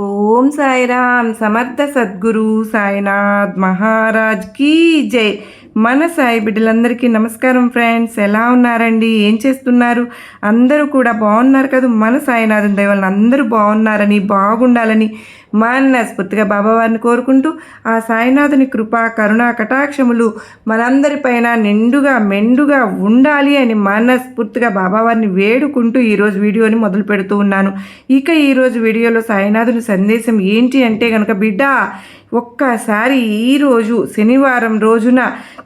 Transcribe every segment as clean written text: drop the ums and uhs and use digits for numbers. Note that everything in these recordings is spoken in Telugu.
ఓం సాయిరామ్ సమర్థ సద్గురు సాయినాథ్ మహారాజ్ కీ జై. మన సాయి బిడ్డలందరికీ నమస్కారం ఫ్రెండ్స్. ఎలా ఉన్నారండి? ఏం చేస్తున్నారు? అందరూ కూడా బాగున్నారు కదా? మన సాయినాథుని దయ వలన అందరూ బాగున్నారని, బాగుండాలని మనస్ఫూర్తిగా బాబావారిని కోరుకుంటూ, ఆ సాయినాథుని కృపా కరుణా కటాక్షములు మనందరిపైన నిండుగా మెండుగా ఉండాలి అని మనస్ఫూర్తిగా బాబావారిని వేడుకుంటూ ఈరోజు వీడియోని మొదలు పెడుతూ ఉన్నాను. ఇక ఈరోజు వీడియోలో సాయినాథుని సందేశం ఏంటి అంటే కనుక, బిడ్డ ఒక్కసారి ఈరోజు శనివారం రోజున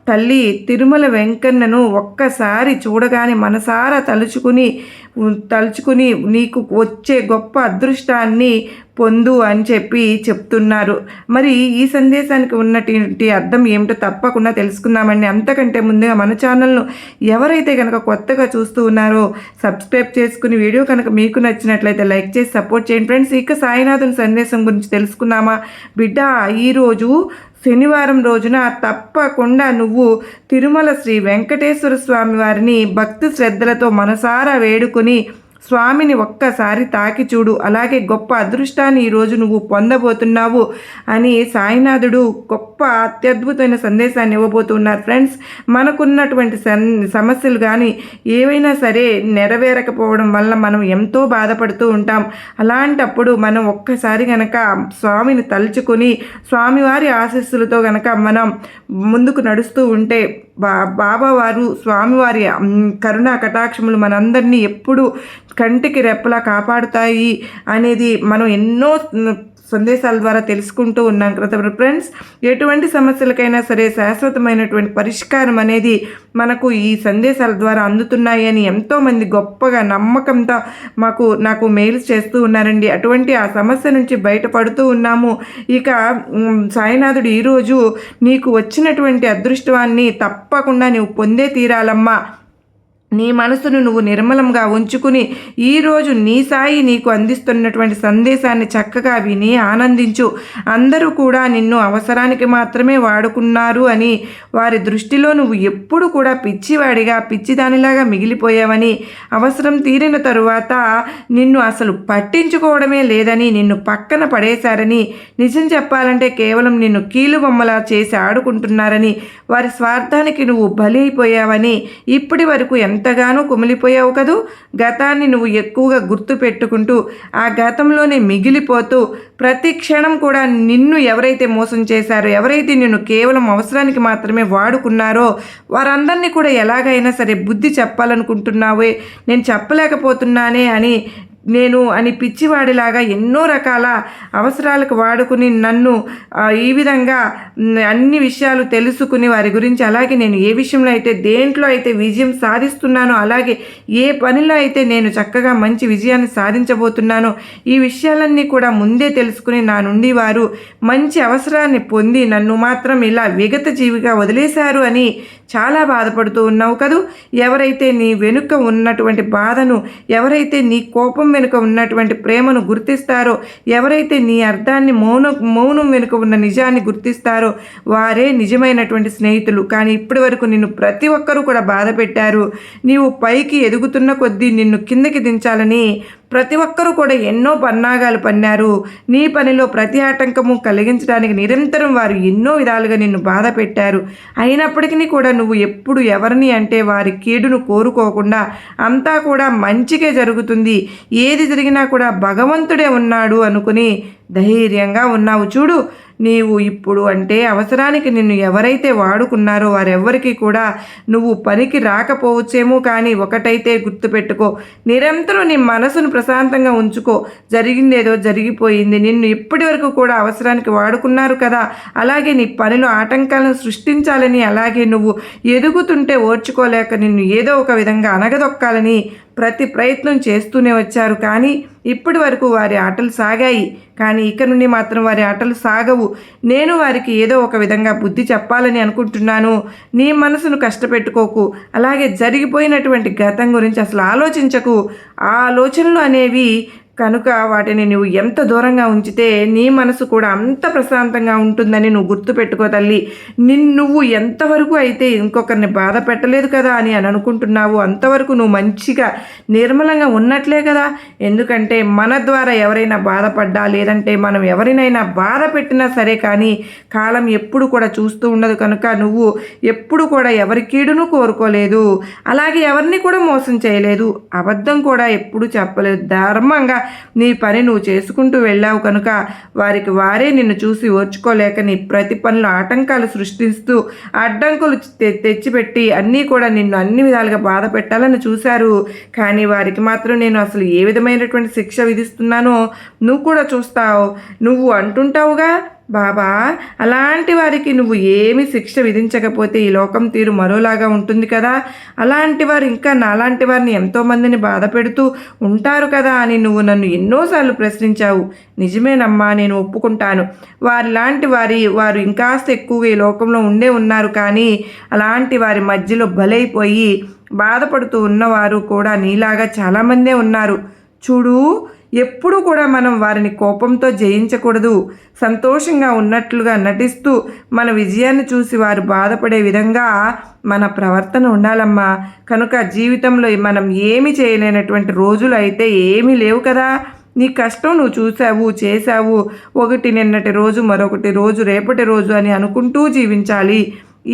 తల్లి తిరుమల వెంకన్నను ఒక్కసారి చూడగానే మనసారా తలుచుకుని నీకు వచ్చే గొప్ప అదృష్టాన్ని పొందు అని చెప్తున్నారు. మరి ఈ సందేశానికి ఉన్నటువంటి అర్థం ఏమిటో తప్పకుండా తెలుసుకుందామండి. అంతకంటే ముందుగా మన ఛానల్ను ఎవరైతే కనుక కొత్తగా చూస్తూ ఉన్నారో సబ్స్క్రైబ్ చేసుకుని, వీడియో కనుక మీకు నచ్చినట్లయితే లైక్ చేసి సపోర్ట్ చేయండి ఫ్రెండ్స్. ఇక సాయినాథుని సందేశం గురించి తెలుసుకుందామా? బిడ్డ, ఈరోజు శనివారం రోజున తప్పకుండా నువ్వు తిరుమల శ్రీ వెంకటేశ్వర స్వామి వారిని భక్తి శ్రద్ధలతో మనసారా వేడుకొని స్వామిని ఒక్కసారి తాకి చూడు. అలాగే గొప్ప అదృష్టాన్ని ఈరోజు నువ్వు పొందబోతున్నావు అని సాయినాథుడు గొప్ప అత్యద్భుతమైన సందేశాన్ని ఇవ్వబోతున్నారు ఫ్రెండ్స్. మనకున్నటువంటి సమస్యలు కానీ ఏవైనా సరే నెరవేరకపోవడం వల్ల మనం ఎంతో బాధపడుతూ ఉంటాం. అలాంటప్పుడు మనం ఒక్కసారి కనుక స్వామిని తలుచుకొని స్వామివారి ఆశీస్సులతో కనుక మనం ముందుకు నడుస్తూ ఉంటే బాబావారు స్వామివారి కరుణా కటాక్షములు మనందరినీ ఎప్పుడు కంటికి రెప్పలా కాపాడుతాయి అనేది మనం ఎన్నో సందేశాల ద్వారా తెలుసుకుంటూ ఉన్నాం కదా ఫ్రెండ్స్. ఎటువంటి సమస్యలకైనా సరే శాశ్వతమైనటువంటి పరిష్కారం అనేది మనకు ఈ సందేశాల ద్వారా అందుతున్నాయి అని ఎంతోమంది గొప్పగా నమ్మకంతో నాకు మెయిల్స్ చేస్తూ ఉన్నారండి. అటువంటి ఆ సమస్య నుంచి బయటపడుతూ ఉన్నాము. ఇక సాయినాథుడు ఈరోజు నీకు వచ్చినటువంటి అదృష్టాన్ని తప్పకుండా నువ్వు పొందే తీరాలమ్మా. నీ మనసును నువ్వు నిర్మలంగా ఉంచుకుని ఈరోజు నీ సాయి నీకు అందిస్తున్నటువంటి సందేశాన్ని చక్కగా విని ఆనందించు. అందరూ కూడా నిన్ను అవసరానికి మాత్రమే వాడుకున్నారు అని వారి దృష్టిలో నువ్వు ఎప్పుడు కూడా పిచ్చివాడిగా పిచ్చిదానిలాగా మిగిలిపోయావని, అవసరం తీరిన తరువాత నిన్ను అసలు పట్టించుకోవడమే లేదని, నిన్ను పక్కన పడేశారని, నిజం చెప్పాలంటే కేవలం నిన్ను కీలుబొమ్మలా చేసి ఆడుకుంటున్నారని, వారి స్వార్థానికి నువ్వు బలైపోయావని, ఇప్పటి వరకు ఎంతగానో కుమిలిపోయావు కదూ. గతాన్ని నువ్వు ఎక్కువగా గుర్తు పెట్టుకుంటూ ఆ గతంలోనే మిగిలిపోతూ ప్రతి క్షణం కూడా నిన్ను ఎవరైతే మోసం చేశారో, ఎవరైతే నిన్ను కేవలం అవసరానికి మాత్రమే వాడుకున్నారో వారందరినీ కూడా ఎలాగైనా సరే బుద్ధి చెప్పాలనుకుంటున్నావే, నేను చెప్పలేకపోతున్నానే అని పిచ్చివాడిలాగా ఎన్నో రకాల అవసరాలకు వాడుకుని నన్ను ఈ విధంగా అన్ని విషయాలు తెలుసుకుని వారి గురించి, అలాగే నేను ఏ విషయంలో అయితే దేంట్లో అయితే విజయం సాధిస్తున్నానో, అలాగే ఏ పనిలో అయితే నేను చక్కగా మంచి విజయాన్ని సాధించబోతున్నానో ఈ విషయాలన్నీ కూడా ముందే తెలుసుకుని నా నుండి వారు మంచి అవసరాన్ని పొంది నన్ను మాత్రం ఇలా విగత జీవిగా వదిలేశారు అని చాలా బాధపడుతూ ఉన్నావు కదూ. ఎవరైతే నీ వెనుక ఉన్నటువంటి బాధను, ఎవరైతే నీ కోపం వెనుక ఉన్నటువంటి ప్రేమను గుర్తిస్తారో, ఎవరైతే నీ అర్థాన్ని మౌనం వెనుక ఉన్న నిజాన్ని గుర్తిస్తారో వారే నిజమైనటువంటి స్నేహితులు. కానీ ఇప్పటి వరకు నిన్ను ప్రతి ఒక్కరూ కూడా బాధ పెట్టారు. నీవు పైకి ఎదుగుతున్న కొద్దీ నిన్ను కిందకి దించాలని ప్రతి ఒక్కరూ కూడా ఎన్నో పన్నాగాలు పన్నారు. నీ పనిలో ప్రతి ఆటంకము కలిగించడానికి నిరంతరం వారు ఎన్నో విధాలుగా నిన్ను బాధ పెట్టారు. అయినప్పటికీ కూడా నువ్వు ఎప్పుడు ఎవరిని అంటే వారి కీడును కోరుకోకుండా అంతా కూడా మంచిగా జరుగుతుంది, ఏది జరిగినా కూడా భగవంతుడే ఉన్నాడు అనుకుని ధైర్యంగా ఉన్నావు చూడు. నీవు ఇప్పుడు అంటే అవసరానికి నిన్ను ఎవరైతే వాడుకున్నారో వారెవ్వరికీ కూడా నువ్వు పనికి రాకపోవచ్చేమో, కానీ ఒకటైతే గుర్తుపెట్టుకో, నిరంతరం నీ మనసును ప్రశాంతంగా ఉంచుకో. జరిగిందేదో జరిగిపోయింది. నిన్ను ఇప్పటి వరకు కూడా అవసరానికి వాడుకున్నారు కదా, అలాగే నీ పనిలో ఆటంకాలను సృష్టించాలని, అలాగే నువ్వు ఎదుగుతుంటే ఓర్చుకోలేక నిన్ను ఏదో ఒక విధంగా అనగదొక్కాలని ప్రతి ప్రయత్నం చేస్తూనే వచ్చారు. కానీ ఇప్పటి వరకు వారి ఆటలు సాగాయి, కానీ ఇక నుండి మాత్రం వారి ఆటలు సాగవు. నేను వారికి ఏదో ఒక విధంగా బుద్ధి చెప్పాలని అనుకుంటున్నాను. నీ మనసును కష్టపెట్టుకోకు. అలాగే జరిగిపోయినటువంటి గతం గురించి అసలు ఆలోచించకు. ఆ ఆలోచనలు అనేవి కనుక వాటిని నువ్వు ఎంత దూరంగా ఉంచితే నీ మనసు కూడా అంత ప్రశాంతంగా ఉంటుందని నువ్వు గుర్తుపెట్టుకో తల్లి. నువ్వు ఎంతవరకు అయితే ఇంకొకరిని బాధ పెట్టలేదు కదా అని అనుకుంటున్నావు, అంతవరకు నువ్వు మంచిగా నిర్మలంగా ఉన్నట్లే కదా. ఎందుకంటే మన ద్వారా ఎవరైనా బాధపడ్డా లేదంటే మనం ఎవరినైనా బాధ పెట్టినా సరే కానీ కాలం ఎప్పుడు కూడా చూస్తూ ఉండదు. కనుక నువ్వు ఎప్పుడు కూడా ఎవరి కీడును కోరుకోలేదు, అలాగే ఎవరిని కూడా మోసం చేయలేదు, అబద్ధం కూడా ఎప్పుడు చెప్పలేదు. ధర్మంగా నీ పని నువ్వు చేసుకుంటూ వెళ్ళావు కనుక వారికి వారే నిన్ను చూసి ఓర్చుకోలేక నీ ప్రతి పనులు ఆటంకాలు సృష్టిస్తూ అడ్డంకులు తెచ్చిపెట్టి అన్నీ కూడా నిన్ను అన్ని విధాలుగా బాధ పెట్టాలని చూశారు. కానీ వారికి మాత్రం నేను అసలు ఏ విధమైనటువంటి శిక్ష విధిస్తున్నానో నువ్వు కూడా చూస్తావు. నువ్వు అంటుంటావుగా, బాబా అలాంటి వారికి నువ్వు ఏమి శిక్ష విధించకపోతే ఈ లోకం తీరు మరోలాగా ఉంటుంది కదా, అలాంటి వారు ఇంకా నాలాంటి వారిని ఎంతోమందిని బాధ పెడుతూ ఉంటారు కదా అని నువ్వు నన్ను ఎన్నోసార్లు ప్రశ్నించావు. నిజమేనమ్మా, నేను ఒప్పుకుంటాను. వారు ఇంకాస్త ఎక్కువగా ఈ లోకంలో ఉన్నారు. కానీ అలాంటి వారి మధ్యలో బలైపోయి బాధపడుతూ ఉన్నవారు కూడా నీలాగా చాలామందే ఉన్నారు. చూడు, ఎప్పుడూ కూడా మనం వారిని కోపంతో జయించకూడదు. సంతోషంగా ఉన్నట్లుగా నటిస్తూ మన విజయాన్ని చూసి వారు బాధపడే విధంగా మన ప్రవర్తన ఉండాలమ్మా. కనుక జీవితంలో మనం ఏమి చేయలేనటువంటి రోజులు అయితే ఏమీ లేవు కదా. నీ కష్టం నువ్వు చూసావు, చేశావు. ఒకటి నిన్నటి రోజు, మరొకటి రోజు, రేపటి రోజు అని అనుకుంటూ జీవించాలి.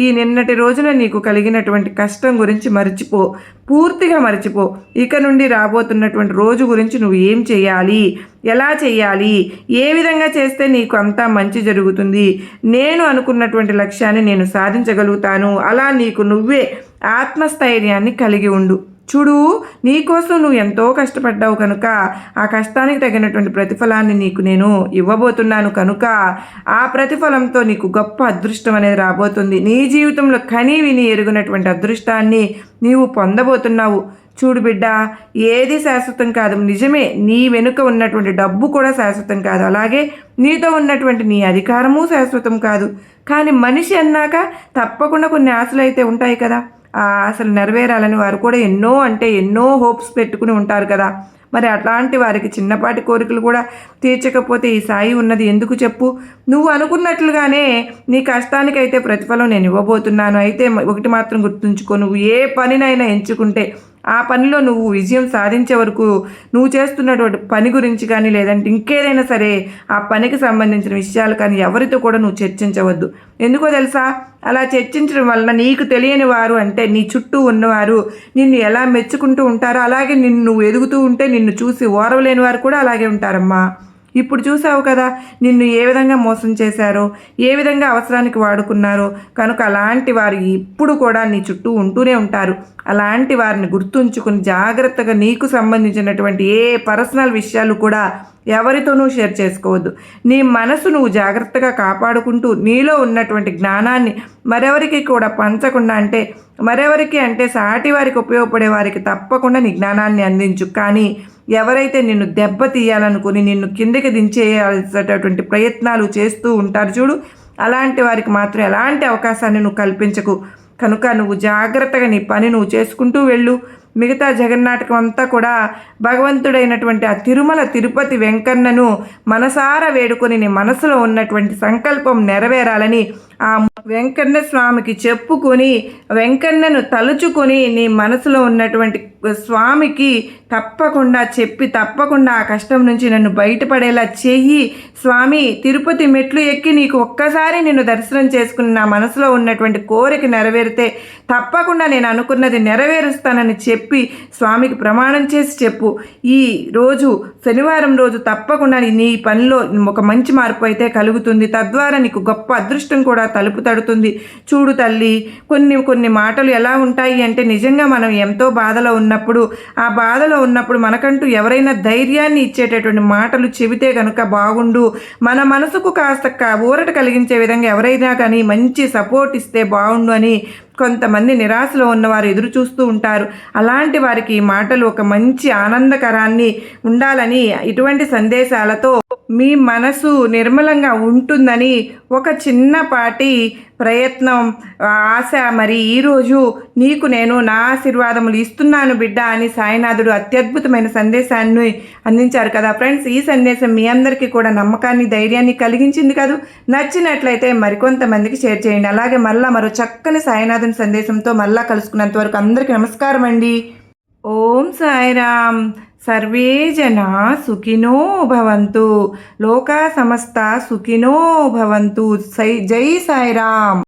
ఈ నిన్నటి రోజున నీకు కలిగినటువంటి కష్టం గురించి మర్చిపో, పూర్తిగా మర్చిపో. ఇక నుండి రాబోతున్నటువంటి రోజు గురించి నువ్వు ఏం చేయాలి, ఎలా చేయాలి, ఏ విధంగా చేస్తే నీకు అంతా మంచి జరుగుతుంది, నేను అనుకున్నటువంటి లక్ష్యాన్ని నేను సాధించగలుగుతాను, అలా నీకు నువ్వే ఆత్మస్థైర్యాన్ని కలిగి ఉండు. చూడు, నీకోసం నువ్వు ఎంతో కష్టపడ్డావు కనుక ఆ కష్టానికి తగినటువంటి ప్రతిఫలాన్ని నీకు నేను ఇవ్వబోతున్నాను. కనుక ఆ ప్రతిఫలంతో నీకు గొప్ప అదృష్టం అనేది రాబోతుంది. నీ జీవితంలో కని విని ఎరుగునటువంటి అదృష్టాన్ని నీవు పొందబోతున్నావు. చూడు బిడ్డ, ఏది శాశ్వతం కాదు. నిజమే, నీ వెనుక ఉన్నటువంటి డబ్బు కూడా శాశ్వతం కాదు, అలాగే నీతో ఉన్నటువంటి నీ అధికారము శాశ్వతం కాదు. కానీ మనిషి అన్నాక తప్పకుండా కొన్ని ఆశలు అయితే ఉంటాయి కదా. ఆ ఆశలు నెరవేరాలని వారు కూడా ఎన్నో హోప్స్ పెట్టుకుని ఉంటారు కదా. మరి అట్లాంటి వారికి చిన్నపాటి కోరికలు కూడా తీర్చకపోతే ఈ సాయి ఉన్నది ఎందుకు చెప్పు. నువ్వు అనుకున్నట్లుగానే నీ కష్టానికైతే ప్రతిఫలం నేను ఇవ్వబోతున్నాను. అయితే ఒకటి మాత్రం గుర్తుంచుకో, నువ్వు ఏ పనినైనా ఎంచుకుంటే ఆ పనిలో నువ్వు విజయం సాధించే వరకు నువ్వు చేస్తున్నటువంటి పని గురించి కానీ లేదంటే ఇంకేదైనా సరే ఆ పనికి సంబంధించిన విషయాలు కానీ ఎవరితో కూడా నువ్వు చర్చించవద్దు. ఎందుకో తెలుసా, అలా చర్చించడం వలన నీకు తెలియని వారు అంటే నీ చుట్టూ ఉన్నవారు నిన్ను ఎలా మెచ్చుకుంటూ ఉంటారో అలాగే నువ్వు ఎదుగుతూ ఉంటే నిన్ను చూసి ఓర్వలేని వారు కూడా అలాగే ఉంటారమ్మా. ఇప్పుడు చూసావు కదా నిన్ను ఏ విధంగా మోసం చేశారో, ఏ విధంగా అవసరానికి వాడుకున్నారో. కనుక అలాంటి వారు ఇప్పుడు కూడా నీ చుట్టూ ఉంటూనే ఉంటారు. అలాంటి వారిని గుర్తుంచుకుని జాగ్రత్తగా నీకు సంబంధించినటువంటి ఏ పర్సనల్ విషయాలు కూడా ఎవరితోనూ షేర్ చేసుకోవద్దు. నీ మనసు నువ్వు జాగ్రత్తగా కాపాడుకుంటూ నీలో ఉన్నటువంటి జ్ఞానాన్ని మరెవరికి కూడా పంచకుండా, మరెవరికి అంటే సాటి వారికి ఉపయోగపడే వారికి తప్పకుండా నీ జ్ఞానాన్ని అందించు. కానీ ఎవరైతే నిన్ను దెబ్బ తీయాలనుకుని నిన్ను కిందకి దించేయాల్సినటువంటి ప్రయత్నాలు చేస్తూ ఉంటారు చూడు, అలాంటి వారికి మాత్రం ఎలాంటి అవకాశాన్ని నువ్వు కల్పించకు. కనుక నువ్వు జాగ్రత్తగా నీ పని నువ్వు చేసుకుంటూ వెళ్ళు. మిగతా జగన్నాటకం అంతా కూడా భగవంతుడైనటువంటి ఆ తిరుమల తిరుపతి వెంకన్నను మనసారా వేడుకొని నీ మనసులో ఉన్నటువంటి సంకల్పం నెరవేరాలని ఆ వెంకన్న స్వామికి చెప్పుకొని, వెంకన్నను తలుచుకొని నీ మనసులో ఉన్నటువంటి స్వామికి తప్పకుండా చెప్పి తప్పకుండా ఆ కష్టం నుంచి నన్ను బయటపడేలా చెయ్యి స్వామి. తిరుపతి మెట్లు ఎక్కి నీకు ఒక్కసారి నిన్ను దర్శనం చేసుకుని నా మనసులో ఉన్నటువంటి కోరిక నెరవేరితే తప్పకుండా నేను అనుకున్నది నెరవేరుస్తానని చెప్పి స్వామికి ప్రమాణం చేసి చెప్పు. ఈ రోజు శనివారం రోజు తప్పకుండా నీ పనిలో ఒక మంచి మార్పు అయితే కలుగుతుంది. తద్వారా నీకు గొప్ప అదృష్టం కూడా తలుపు తడుతుంది. చూడు తల్లి, కొన్ని మాటలు ఎలా ఉంటాయి అంటే నిజంగా మనం ఎంతో బాధలో ఉన్నప్పుడు, ఆ బాధలో ఉన్నప్పుడు మనకంటూ ఎవరైనా ధైర్యాన్ని ఇచ్చేటటువంటి మాటలు చెబితే కనుక బాగుండు, మన మనసుకు కాస్త ఊరట కలిగించే విధంగా ఎవరైనా కానీ మంచి సపోర్ట్ ఇస్తే బాగుండు అని కొంతమంది నిరాశలో ఉన్నవారు ఎదురు చూస్తూ ఉంటారు. అలాంటి వారికి ఈ మాటలు ఒక మంచి ఆనందకరాన్ని ఉండాలని, ఇటువంటి సందేశాలతో మీ మనసు నిర్మలంగా ఉంటుందని ఒక చిన్నపాటి ప్రయత్నం, ఆశ. మరి ఈరోజు నీకు నేను నా ఆశీర్వాదములు ఇస్తున్నాను బిడ్డ అని సాయినాథుడు అత్యద్భుతమైన సందేశాన్ని అందించారు కదా ఫ్రెండ్స్. ఈ సందేశం మీ అందరికీ కూడా నమ్మకాన్ని, ధైర్యాన్ని కలిగించింది కాదు. నచ్చినట్లయితే మరికొంతమందికి షేర్ చేయండి. అలాగే మరో చక్కని సాయినాథుని సందేశంతో మళ్ళా కలుసుకున్నంత వరకు అందరికీ నమస్కారం అండి. ఓం సాయిరామ్. సర్వే జనా సుఖినో భవంతు. లోకా సమస్త సుఖినో భవంతు. జై సాయిరామ్.